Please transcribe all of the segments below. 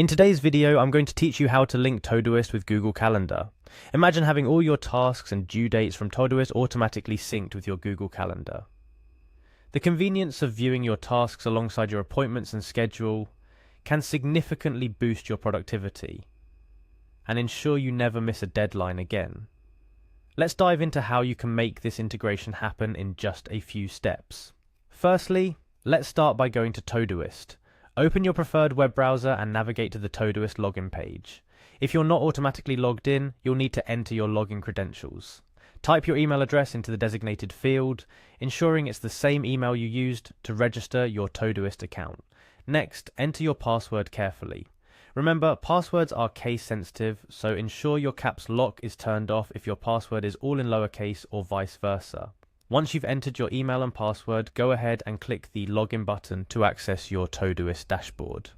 In today's video, I'm going to teach you how to link Todoist with Google Calendar. Imagine having all your tasks and due dates from Todoist automatically synced with your Google Calendar. The convenience of viewing your tasks alongside your appointments and schedule can significantly boost your productivity and ensure you never miss a deadline again. Let's dive into how you can make this integration happen in just a few steps. Firstly, let's start by going to Todoist. Open your preferred web browser and navigate to the Todoist login page. If you're not automatically logged in, you'll need to enter your login credentials. Type your email address into the designated field, ensuring it's the same email you used to register your Todoist account. Next, enter your password carefully. Remember, passwords are case sensitive, so ensure your caps lock is turned off if your password is all in lowercase or vice versa. Once you've entered your email and password, go ahead and click the login button to access your Todoist dashboard.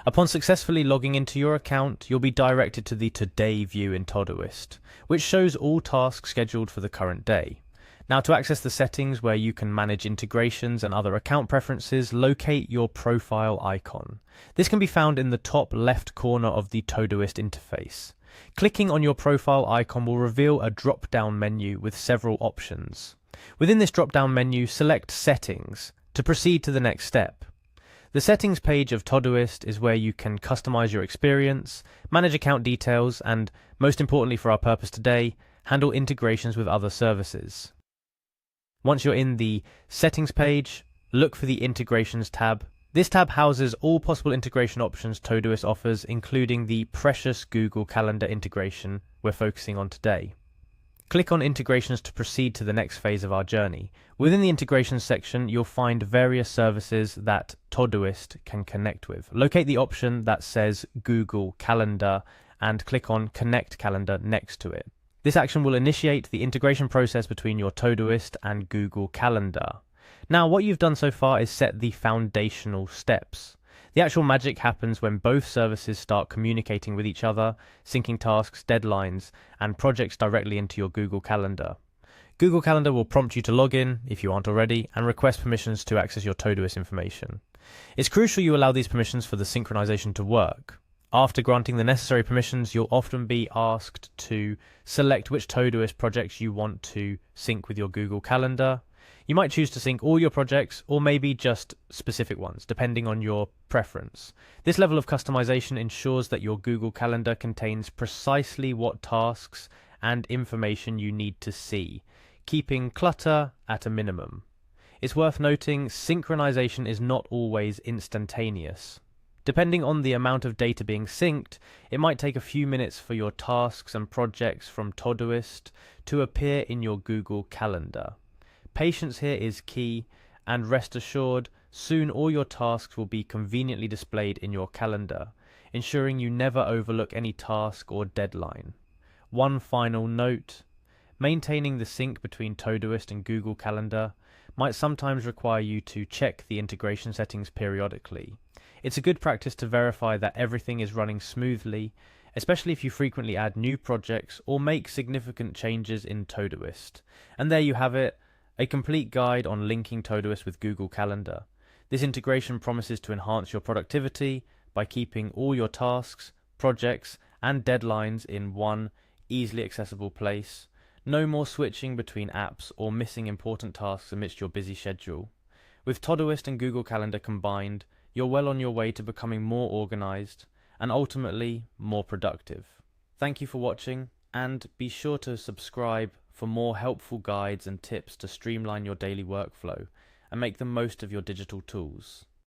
Upon successfully logging into your account, you'll be directed to the Today view in Todoist, which shows all tasks scheduled for the current day. Now, to access the settings where you can manage integrations and other account preferences, locate your profile icon. This can be found in the top left corner of the Todoist interface. Clicking on your profile icon will reveal a drop-down menu with several options. Within this drop-down menu, select Settings to proceed to the next step. The Settings page of Todoist is where you can customize your experience, manage account details, and, most importantly for our purpose today, handle integrations with other services. Once you're in the Settings page, look for the Integrations tab. This tab houses all possible integration options Todoist offers, including the precious Google Calendar integration we're focusing on today. Click on Integrations to proceed to the next phase of our journey. Within the Integrations section, you'll find various services that Todoist can connect with. Locate the option that says Google Calendar and click on Connect Calendar next to it. This action will initiate the integration process between your Todoist and Google Calendar. Now, what you've done so far is set the foundational steps. The actual magic happens when both services start communicating with each other, syncing tasks, deadlines, and projects directly into your Google Calendar. Google Calendar will prompt you to log in, if you aren't already, and request permissions to access your Todoist information. It's crucial you allow these permissions for the synchronization to work. After granting the necessary permissions, you'll often be asked to select which Todoist projects you want to sync with your Google Calendar. You might choose to sync all your projects, or maybe just specific ones, depending on your preference. This level of customization ensures that your Google Calendar contains precisely what tasks and information you need to see, keeping clutter at a minimum. It's worth noting, synchronization is not always instantaneous. Depending on the amount of data being synced, it might take a few minutes for your tasks and projects from Todoist to appear in your Google Calendar. Patience here is key, and rest assured, soon all your tasks will be conveniently displayed in your calendar, ensuring you never overlook any task or deadline. One final note: maintaining the sync between Todoist and Google Calendar might sometimes require you to check the integration settings periodically. It's a good practice to verify that everything is running smoothly, especially if you frequently add new projects or make significant changes in Todoist. And there you have it, a complete guide on linking Todoist with Google Calendar. This integration promises to enhance your productivity by keeping all your tasks, projects, and deadlines in one easily accessible place. No more switching between apps or missing important tasks amidst your busy schedule. With Todoist and Google Calendar combined, you're well on your way to becoming more organized and ultimately more productive. Thank you for watching, and be sure to subscribe for more helpful guides and tips to streamline your daily workflow and make the most of your digital tools.